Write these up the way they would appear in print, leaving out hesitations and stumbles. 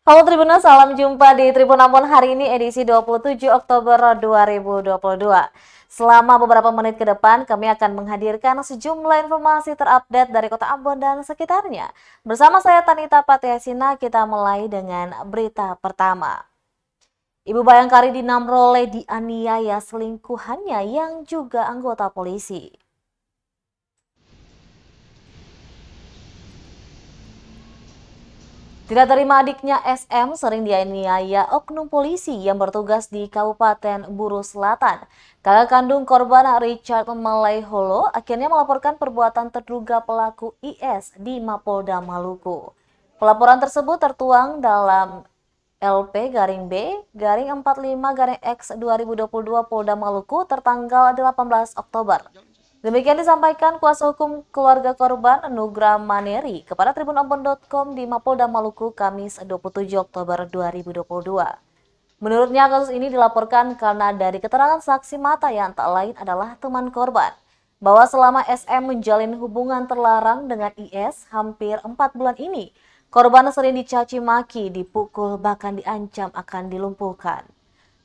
Halo Tribuners, salam jumpa di Tribun Ambon hari ini edisi 27 Oktober 2022. Selama beberapa menit ke depan, kami akan menghadirkan sejumlah informasi terupdate dari Kota Ambon dan sekitarnya. Bersama saya Tanita Patiasina, kita mulai dengan berita pertama. Ibu Bayangkari di Namrole dianiaya selingkuhannya yang juga anggota polisi. Tidak terima adiknya SM sering dianiaya oknum polisi yang bertugas di Kabupaten Buru Selatan. Kakak kandung korban Richard Malaiholo akhirnya melaporkan perbuatan terduga pelaku IS di Mapolda Maluku. Pelaporan tersebut tertuang dalam LP-B-45-X 2022 Polda Maluku tertanggal 18 Oktober. Demikian disampaikan kuasa hukum keluarga korban Nugra Maneri kepada tribunambon.com di Mapolda Maluku Kamis 27 Oktober 2022. Menurutnya kasus ini dilaporkan karena dari keterangan saksi mata yang tak lain adalah teman korban, bahwa selama SM menjalin hubungan terlarang dengan IS hampir 4 bulan ini, korban sering dicaci maki, dipukul, bahkan diancam akan dilumpuhkan.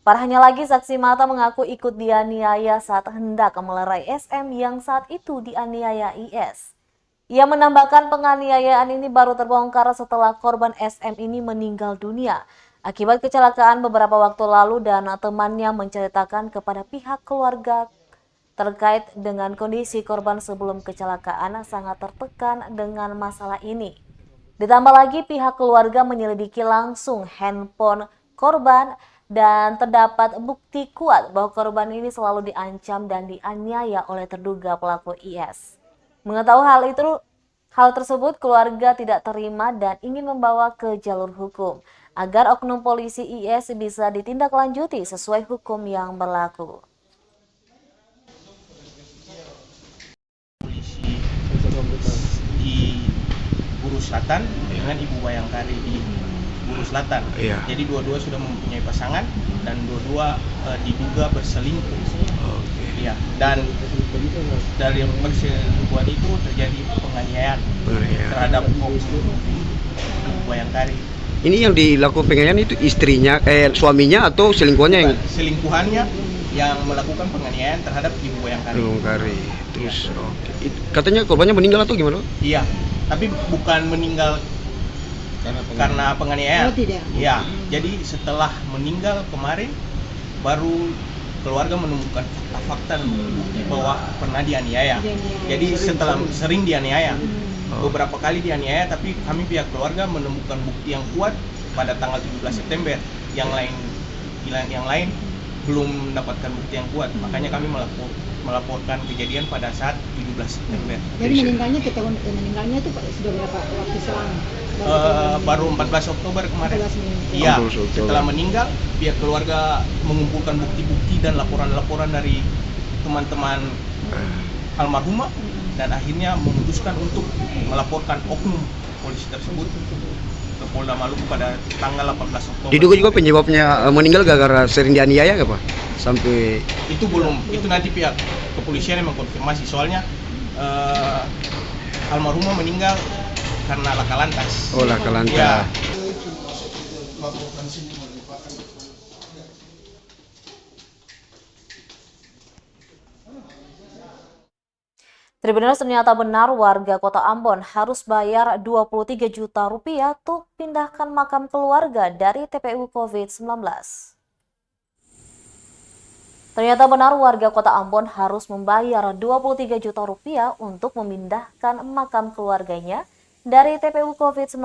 Parahnya lagi, saksi mata mengaku ikut dianiaya saat hendak melerai SM yang saat itu dianiaya IS. Ia menambahkan penganiayaan ini baru terbongkar setelah korban SM ini meninggal dunia akibat kecelakaan beberapa waktu lalu dan temannya menceritakan kepada pihak keluarga terkait dengan kondisi korban sebelum kecelakaan sangat tertekan dengan masalah ini. Ditambah lagi pihak keluarga menyelidiki langsung handphone korban dan terdapat bukti kuat bahwa korban ini selalu diancam dan dianiaya oleh terduga pelaku IS. Mengetahui hal tersebut keluarga tidak terima dan ingin membawa ke jalur hukum agar oknum polisi IS bisa ditindaklanjuti sesuai hukum yang berlaku. Polisi di Buru Selatan dengan Ibu Bayangkari di Buru Selatan. Iya. Jadi dua-dua sudah mempunyai pasangan dan dua-dua diduga berselingkuh. Oke. Iya. Dan dari perselingkuhan itu terjadi penganiayaan terhadap Ibu Bayangkari. Ini yang dilakukan penganiayaan itu istrinya, suaminya atau selingkuhannya yang Selingkuhannya yang melakukan penganiayaan terhadap Ibu Bayangkari. Bayangkari. Terus oke. Katanya korbannya meninggal atau gimana? Iya, tapi bukan meninggal karena penganiayaan. Oh, tidak. Iya, jadi setelah meninggal kemarin baru keluarga menemukan fakta-fakta dan bukti bahwa pernah dianiaya. Jadi setelah sering dianiaya, beberapa kali dianiaya, tapi kami pihak keluarga menemukan bukti yang kuat pada tanggal 17 September. Yang lain belum mendapatkan bukti yang kuat, makanya kami melaporkan kejadian pada saat 17 September. Jadi meninggalnya itu sudah berapa waktu selang? Baru 14 Oktober kemarin. 14 meninggal. Iya, 14 Oktober. setelah meninggal, pihak keluarga mengumpulkan bukti-bukti dan laporan-laporan dari teman-teman almarhumah dan akhirnya memutuskan untuk melaporkan oknum polisi tersebut ke Polda Maluku pada tanggal 18 Oktober. Diduga juga penyebabnya meninggal gara-gara sering dianiaya nggak Pak? Sampai Itu belum, itu nanti pihak kepolisian yang mengkonfirmasi, soalnya almarhumah meninggal karena laka lantas. oh laka lantas. Ya. Tribuners, ternyata benar warga Kota Ambon harus bayar 23 juta rupiah untuk pindahkan makam keluarga dari TPU COVID-19. Ternyata benar warga Kota Ambon harus membayar 23 juta rupiah untuk memindahkan makam keluarganya dari TPU COVID-19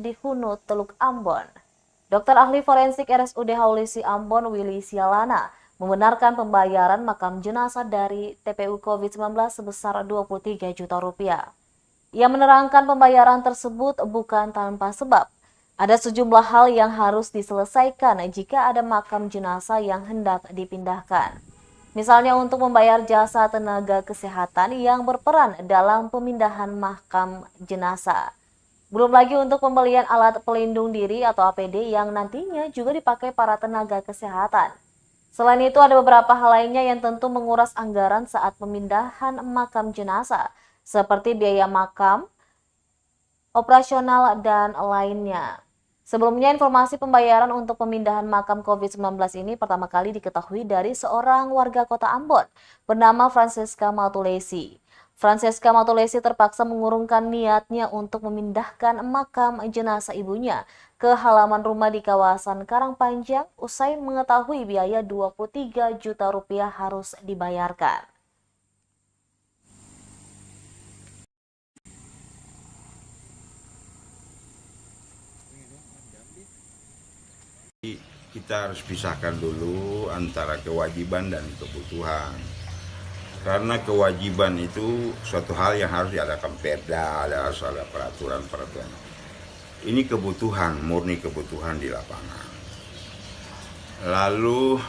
di Hunut, Teluk Ambon. Dokter ahli forensik RSUD Haulisi Ambon Willy Sialana membenarkan pembayaran makam jenazah dari TPU COVID-19 sebesar 23 juta rupiah. Ia menerangkan pembayaran tersebut bukan tanpa sebab. Ada sejumlah hal yang harus diselesaikan jika ada makam jenazah yang hendak dipindahkan. Misalnya untuk membayar jasa tenaga kesehatan yang berperan dalam pemindahan makam jenazah. Belum lagi untuk pembelian alat pelindung diri atau APD yang nantinya juga dipakai para tenaga kesehatan. Selain itu ada beberapa hal lainnya yang tentu menguras anggaran saat pemindahan makam jenazah, seperti biaya makam, operasional, dan lainnya. Sebelumnya, informasi pembayaran untuk pemindahan makam COVID-19 ini pertama kali diketahui dari seorang warga kota Ambon bernama Francesca Matulesi. Francesca Matulesi terpaksa mengurungkan niatnya untuk memindahkan makam jenazah ibunya ke halaman rumah di kawasan Karangpanjang usai mengetahui biaya 23 juta rupiah harus dibayarkan. Kita harus pisahkan dulu antara kewajiban dan kebutuhan. Karena kewajiban itu suatu hal yang harus diadakan perda, harus ada peraturan-peraturan. Ini kebutuhan, murni kebutuhan di lapangan. Lalu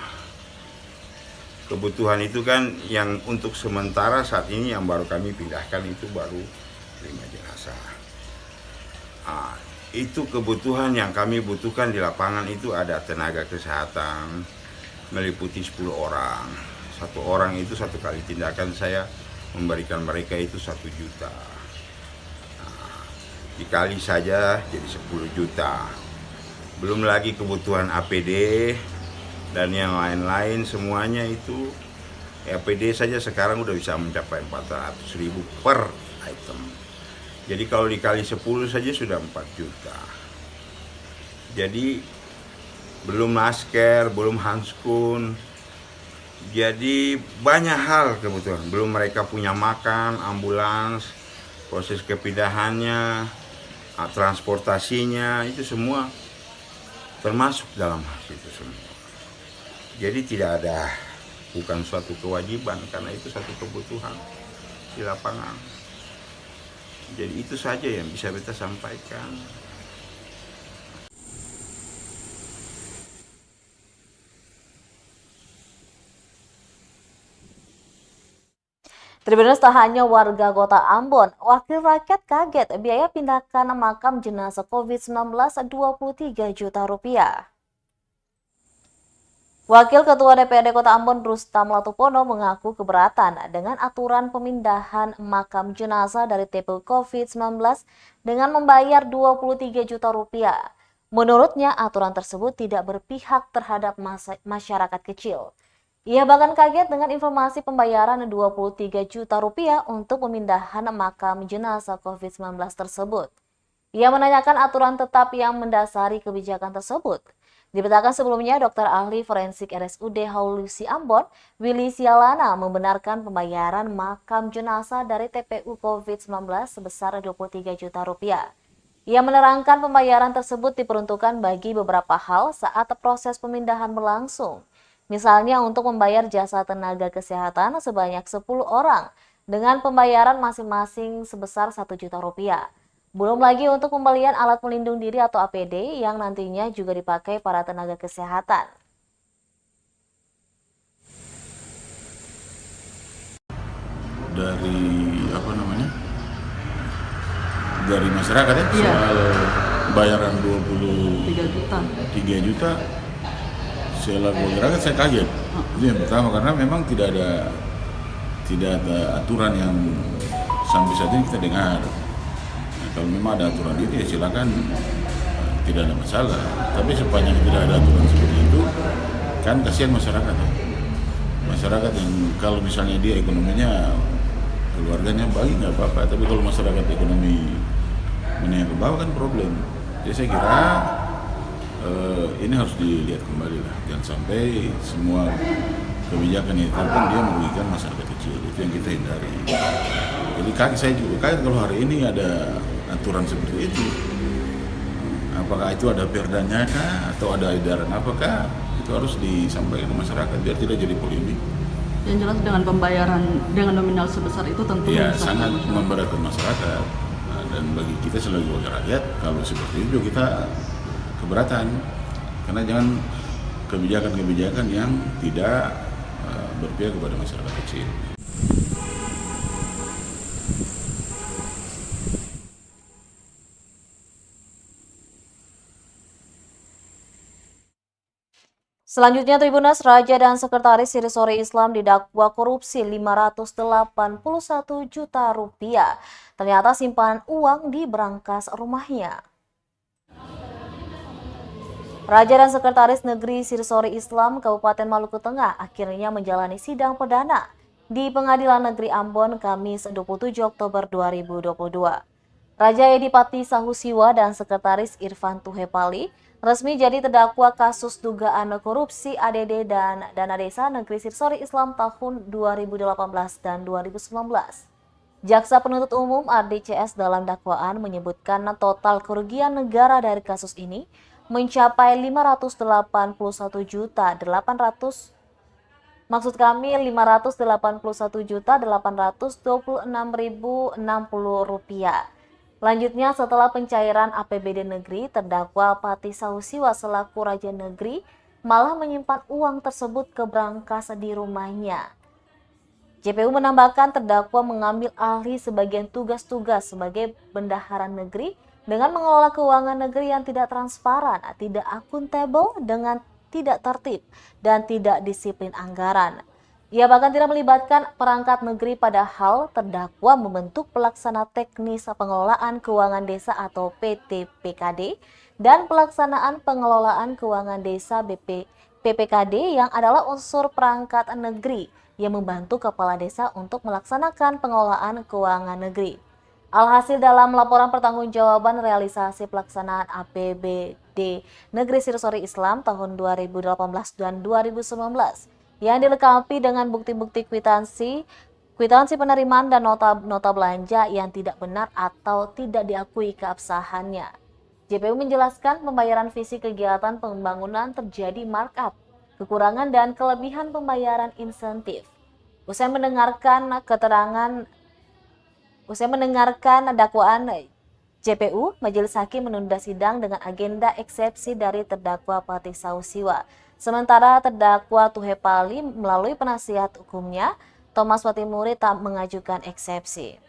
kebutuhan itu kan yang untuk sementara saat ini yang baru kami pindahkan itu baru 5 jenazah. Itu kebutuhan yang kami butuhkan di lapangan itu ada tenaga kesehatan meliputi 10 orang. Satu orang itu satu kali tindakan saya memberikan mereka itu 1 juta. Dikali saja jadi 10 juta. Belum lagi kebutuhan APD dan yang lain-lain semuanya itu. APD saja sekarang udah bisa mencapai 400.000 per item. Jadi kalau dikali 10 saja sudah 4 juta. Jadi belum masker, belum handskun. Jadi banyak hal kebutuhan. Belum mereka punya makan, ambulans, proses kepindahannya, transportasinya, itu semua termasuk dalam itu semua. Jadi tidak ada, bukan suatu kewajiban karena itu satu kebutuhan di lapangan. Jadi itu saja yang bisa kita sampaikan. Tribuners, tak hanya warga kota Ambon, wakil rakyat kaget biaya pindahkan makam jenazah COVID-19 23 juta rupiah. Wakil Ketua DPRD Kota Ambon Rustam Latupono mengaku keberatan dengan aturan pemindahan makam jenazah dari TPU COVID-19 dengan membayar 23 juta rupiah. Menurutnya aturan tersebut tidak berpihak terhadap masyarakat kecil. Ia bahkan kaget dengan informasi pembayaran 23 juta rupiah untuk pemindahan makam jenazah COVID-19 tersebut. Ia menanyakan aturan tetap yang mendasari kebijakan tersebut. Diberitakan sebelumnya, Dokter Ahli Forensik RSUD Haulusi Ambon, Willy Sialana, membenarkan pembayaran makam jenazah dari TPU COVID-19 sebesar 23 juta rupiah. Ia menerangkan pembayaran tersebut diperuntukkan bagi beberapa hal saat proses pemindahan berlangsung. Misalnya untuk membayar jasa tenaga kesehatan sebanyak 10 orang dengan pembayaran masing-masing sebesar 1 juta rupiah. Belum lagi untuk pembelian alat pelindung diri atau APD yang nantinya juga dipakai para tenaga kesehatan. Dari dari masyarakat ya, soal bayaran 23 juta selaku masyarakat saya kaget. Itu yang pertama, karena memang tidak ada aturan yang sampai saat ini kita dengar. Kalau memang ada aturan itu ya silakan, tidak ada masalah. Tapi sepanjang tidak ada aturan seperti itu, kan kasihan masyarakat ya. Masyarakat yang kalau misalnya dia ekonominya, keluarganya baik nggak apa-apa. Tapi kalau masyarakat ekonomi menengah ke bawah kan problem. Jadi saya kira ini harus dilihat kembali lah. Jangan sampai semua kebijakan yang ditetapkan dia merugikan masyarakat kecil. Itu yang kita hindari. Jadi saya juga kaget kalau hari ini ada aturan seperti itu. Apakah itu ada perdanya kah atau ada edaran apakah? Itu harus disampaikan ke masyarakat biar tidak jadi polemik. Yang jelas dengan pembayaran dengan nominal sebesar itu tentu ya sangat memberatkan masyarakat. Dan bagi kita sebagai wakil rakyat, kalau seperti itu kita keberatan. Karena jangan kebijakan-kebijakan yang tidak berpihak kepada masyarakat kecil. Selanjutnya, Tribuners, Raja dan Sekretaris Sirisore Islam didakwa korupsi 581 juta rupiah. Ternyata simpanan uang di berangkas rumahnya. Raja dan Sekretaris Negeri Sirsori Islam Kabupaten Maluku Tengah akhirnya menjalani sidang perdana di Pengadilan Negeri Ambon Kamis 27 Oktober 2022. Raja Edi Pati Sahusiwa dan Sekretaris Irfan Tuhepali resmi jadi terdakwa kasus dugaan korupsi ADD dan dana desa Negeri Sirsori Islam tahun 2018 dan 2019. Jaksa Penuntut Umum RDCS dalam dakwaan menyebutkan total kerugian negara dari kasus ini mencapai 581.826.060 rupiah. Selanjutnya, setelah pencairan APBD negeri, terdakwa Pati Sahusiwa selaku Raja Negeri malah menyimpan uang tersebut ke brankas di rumahnya. JPU menambahkan terdakwa mengambil alih sebagian tugas-tugas sebagai bendahara negeri dengan mengelola keuangan negeri yang tidak transparan, tidak akuntabel, dengan tidak tertib, dan tidak disiplin anggaran. Ia bahkan tidak melibatkan perangkat negeri padahal terdakwa membentuk pelaksana teknis pengelolaan keuangan desa atau PTPKD dan pelaksanaan pengelolaan keuangan desa PPKD yang adalah unsur perangkat negeri yang membantu kepala desa untuk melaksanakan pengelolaan keuangan negeri. Alhasil dalam laporan pertanggungjawaban realisasi pelaksanaan APBD Negeri Sirsori Islam tahun 2018 dan 2019 yang dilengkapi dengan bukti-bukti kwitansi penerimaan dan nota belanja yang tidak benar atau tidak diakui keabsahannya. JPU menjelaskan pembayaran visi kegiatan pembangunan terjadi markup, kekurangan dan kelebihan pembayaran insentif. Usai mendengarkan dakwaan JPU, Majelis Hakim menunda sidang dengan agenda eksepsi dari terdakwa Pati Sahusiwa. Sementara terdakwa Tuhepali melalui penasihat hukumnya, Thomas Watimuri tak mengajukan eksepsi.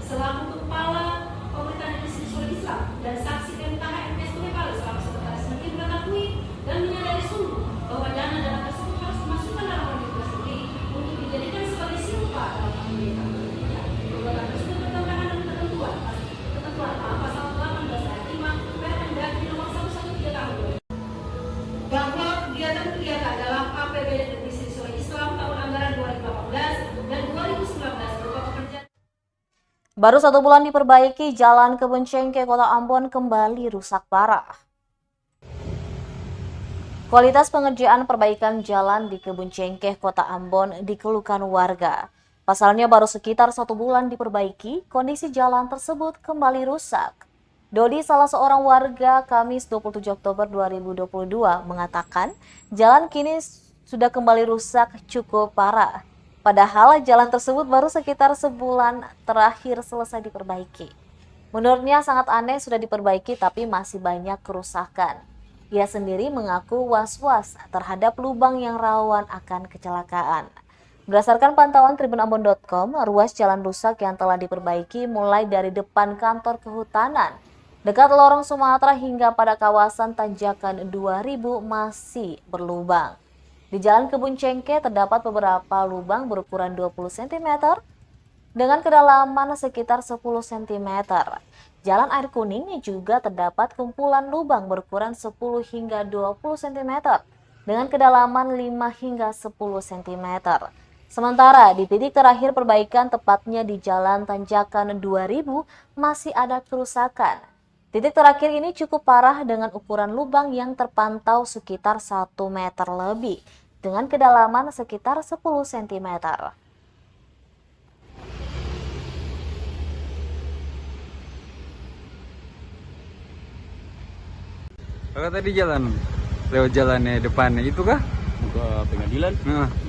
Selaku Kepala Pemerintahan Negeri Sirsori Islam dan saksi MTH MPS Tuhepali selaku Sekretaris Negeri mengetahui dan menyadari sungguh bahwa dana tersebut harus dimasukkan dalam regulasi negeri untuk dijadikan sebagai silpa dalam pemerintahan. Perbuatan tersebut bertentangan dengan ketentuan pasal 18 ayat 5 Permendagri nomor 113 tahun 2000 bahwa kegiatan dalam APBD Negeri Sirsori Islam tahun anggaran 2018 dan 2019 berupa pekerjaan. Baru 1 bulan diperbaiki, Jalan Kebun Cengkeh Kota Ambon kembali rusak parah. Kualitas pengerjaan perbaikan jalan di Kebun Cengkeh Kota Ambon dikeluhkan warga. Pasalnya baru sekitar 1 bulan diperbaiki, kondisi jalan tersebut kembali rusak. Dodi, salah seorang warga, Kamis 27 Oktober 2022 mengatakan jalan kini sudah kembali rusak cukup parah. Padahal jalan tersebut baru sekitar sebulan terakhir selesai diperbaiki. Menurutnya sangat aneh sudah diperbaiki tapi masih banyak kerusakan. Ia sendiri mengaku was-was terhadap lubang yang rawan akan kecelakaan. Berdasarkan pantauan tribunambon.com, ruas jalan rusak yang telah diperbaiki mulai dari depan kantor kehutanan, dekat lorong Sumatera hingga pada kawasan Tanjakan 2000 masih berlubang. Di Jalan Kebun Cengkeh terdapat beberapa lubang berukuran 20 cm dengan kedalaman sekitar 10 cm. Jalan Air Kuning juga terdapat kumpulan lubang berukuran 10 hingga 20 cm dengan kedalaman 5 hingga 10 cm. Sementara di titik terakhir perbaikan tepatnya di Jalan Tanjakan 2000 masih ada kerusakan. Titik terakhir ini cukup parah dengan ukuran lubang yang terpantau sekitar 1 meter lebih dengan kedalaman sekitar 10 cm. Kalau tadi lewat jalannya depannya itu kah? Buka pengadilan?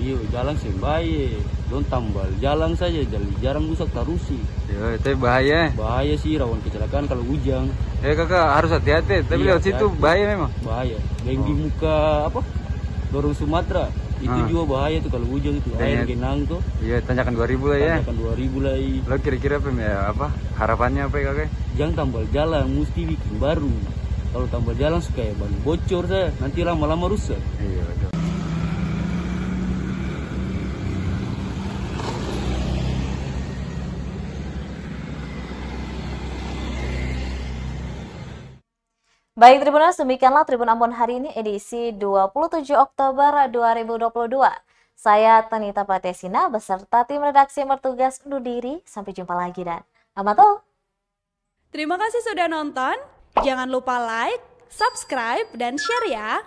Iya, jalan sembaye. Don tambal jalan saja, jarang rusak tarusi. Ya, tapi bahaya. Bahaya sih, rawan kecelakaan kalau hujan. Kakak harus hati-hati, tapi Iya, lewat situ bahaya memang. Bahaya. Yang di muka lorong Sumatera itu juga bahaya tuh kalau hujan itu. Air genang tuh. Iya, Tanjakan 2000 lah ya. Tanjakan 2000 lah. Lo kira-kira harapannya apa ya kakak? Jangan tambal jalan, mesti bikin baru. Kalau tambal jalan suka ya ban bocor saya, nanti lama-lama rusak. Iya, betul. Baik Tribuners, demikianlah Tribun Ambon hari ini edisi 27 Oktober 2022. Saya Tanita Patesina beserta tim redaksi yang bertugas undur diri. Sampai jumpa lagi dan Amato. Terima kasih sudah nonton. Jangan lupa like, subscribe, dan share ya.